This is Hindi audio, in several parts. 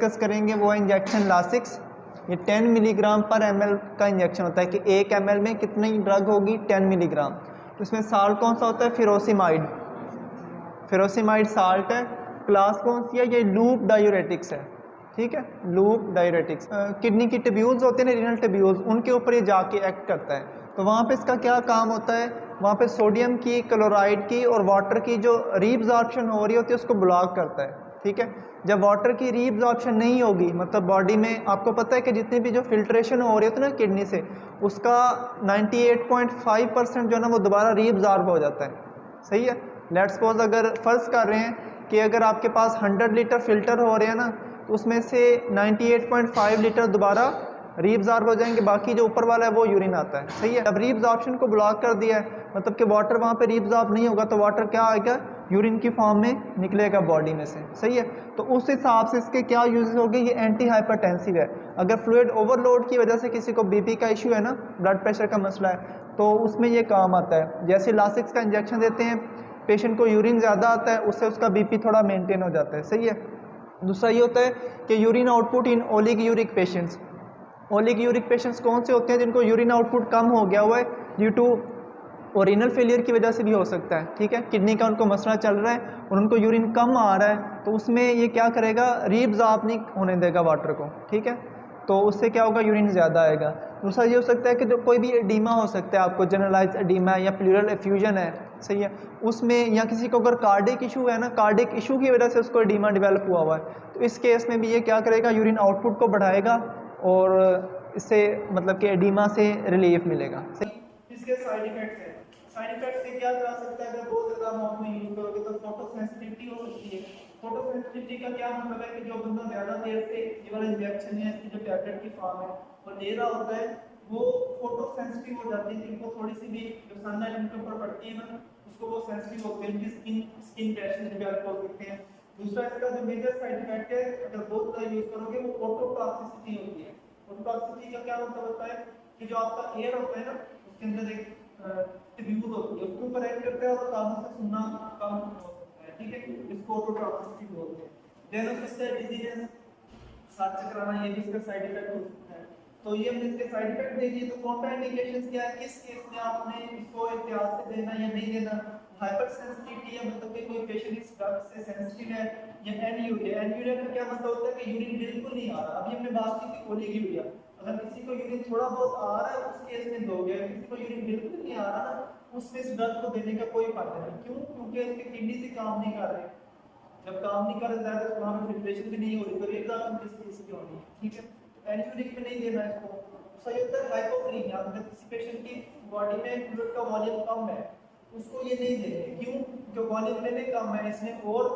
डिस्कस करेंगे वो है इंजेक्शन लासिक्स। ये 10 मिलीग्राम पर ml का इंजेक्शन होता है कि 1 ml में कितनी ड्रग होगी, 10 मिलीग्राम। तो इसमें साल्ट कौन सा होता है, फिरोसिमाइड। फिरोसिमाइड साल्ट है। क्लास कौन सी है, ये लूप डायूरेटिक्स है, ठीक है, लूप डायूरेटिक्स। किडनी की ट्यूब्यूल्स होते हैं ना, रीनल ट्यूब्यूल्स, उनके ऊपर ये जाके एक्ट करता है। तो वहाँ पे इसका क्या काम होता है, वहाँ पे सोडियम की, क्लोराइड की और वाटर की जो रीअब्जॉर्प्शन हो रही होती है उसको ब्लॉक करता है, ठीक है। जब वाटर की रीअब्जॉर्प्शन नहीं होगी, मतलब बॉडी में आपको पता है कि जितनी भी जो फिल्ट्रेशन हो रही होती है ना किडनी से, उसका 98.5% जो है ना वो दोबारा रीअब्जॉर्ब हो जाता है, सही है। लेट्स सपोज अगर फर्ज कर रहे हैं कि अगर आपके पास 100 लीटर फिल्टर हो रहे हैं ना, तो उसमें से 98.5 लीटर दोबारा रीअब्जॉर्ब हो जाएंगे, बाकी जो ऊपर वाला है वो यूरिन आता है, सही है। अब रीअब्जॉर्प्शन को ब्लॉक कर दिया है, मतलब कि वाटर वहाँ पे रीअब्जॉर्ब नहीं होगा, तो वाटर क्या आएगा, यूरिन की फॉर्म में निकलेगा बॉडी में से, सही है। तो उस हिसाब से इसके क्या यूजेस होंगे, ये एंटी हाइपरटेंसिव है। अगर फ्लूइड ओवरलोड की वजह से किसी को बीपी का इशू है ना, ब्लड प्रेशर का मसला है, तो उसमें ये काम आता है। जैसे लासिक्स का इंजेक्शन देते हैं, पेशेंट को यूरिन ज़्यादा आता है, उससे उसका बीपी थोड़ा मेंटेन हो जाता है, सही है। दूसरा ये होता है कि urine output in oliguric patients. Oliguric patients कौन से होते हैं, जिनको यूरिन आउटपुट कम हो गया हुआ है ड्यू टू ओरिनल फेलियर की वजह से भी हो सकता है, ठीक है। किडनी का उनको मसला चल रहा है और उनको यूरिन कम आ रहा है, तो उसमें ये क्या करेगा, रीअब्जॉर्ब नहीं होने देगा वाटर को, ठीक है। तो उससे क्या होगा, यूरिन ज़्यादा आएगा। दूसरा ये हो सकता है कि जो कोई भी एडीमा हो सकता है, आपको जनरलाइज एडीमा या प्लूरल एफ्यूजन है, सही है, उसमें, या किसी को अगर कार्डिक इशू है ना, कार्डिक इशू की वजह से उसको एडीमा डेवलप हुआ हुआ है, तो इस केस में भी ये क्या करेगा, यूरिन आउटपुट को बढ़ाएगा और इससे मतलब कि एडीमा से रिलीफ मिलेगा। इसके साइड इफेक्ट्स हैं, साइड इफेक्ट से क्या जा सकता है, अगर बहुत ज़्यादा अमाउंट में यूज करोगे तो फोटो सेंसिटिविटी हो सकती है। फोटो सेंसिटिविटी का क्या मतलब है कि जो बंदा ज़्यादा देर से ये वाला इंजेक्शन या इसकी जो टैबलेट की फॉर्म है वो ले रहा होता है, वो फोटो सेंसिटिव हो जाती है, जिनको थोड़ी सी भी जो सनलाइट उनके ऊपर पड़ती है ना, उसको वो सेंसिटिव होते हैं, उनकी स्किन रैशेस डेवलप हो सकते हैं। दूसरा इसका जो मेजर साइड इफेक्ट है, अगर बहुत ज़्यादा यूज करोगे, वो फोटोटॉक्सिसिटी होती है। फोटोटॉक्सिसिटी का क्या मतलब होता है कि जो आपका एयर होता है ना, उसके अंदर एक ट्यूब होती है, उसके ऊपर एक्ट करता है और कानों से सुनना कम हो सकता है, ठीक है, इसको फोटोटॉक्सिसिटी बोलते हैं। देन उससे डिजीज, सांस चकराना, ये भी इसका साइड इफेक्ट हो सकता है। तो ये हमने इसके साइड इफेक्ट दे दिए। तो कॉन्ट्राइंडिकेशंस क्या है, किस केस में आपने इसको एहतियात से देना या नहीं देना। हाइपर सेंसिटिविटी है, मतलब कि कोई पेशेंट इस ड्रग से सेंसिटिव है, या एनयूरिया। एनयूरिया का क्या मतलब होता है कि यूरिन बिल्कुल नहीं आ रहा। अभी हमने बात की थी ओलिगोयूरिया, अगर किसी को यूरिन थोड़ा बहुत आ रहा है उस केस में दोगे, किसी को यूरिन बिल्कुल नहीं आ रहा ना, उसमें इस ड्रग को देने का कोई फायदा नहीं। क्यों? क्योंकि इसके किडनी से काम नहीं कर रहे। जब काम नहीं कर रहे तो वहां पे फिल्ट्रेशन भी नहीं हो रही, तो रीअब्जॉर्प्शन किस केस की होनी है, ठीक है। एनयूरिक में नहीं देना इसको। सही होता है हाइपोक्लीमिया, अगर किसी पेशेंट की बॉडी में फ्लूइड का वॉल्यूम कम है, उसको ये नहीं देंगे। क्यों? जो वॉल्यूम लेने कम है, इसमें और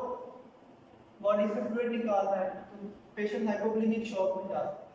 बॉडी से फ्लूइड निकालना है, तो पेशेंट हाइपोक्लीमिक शॉक में जा सकता है।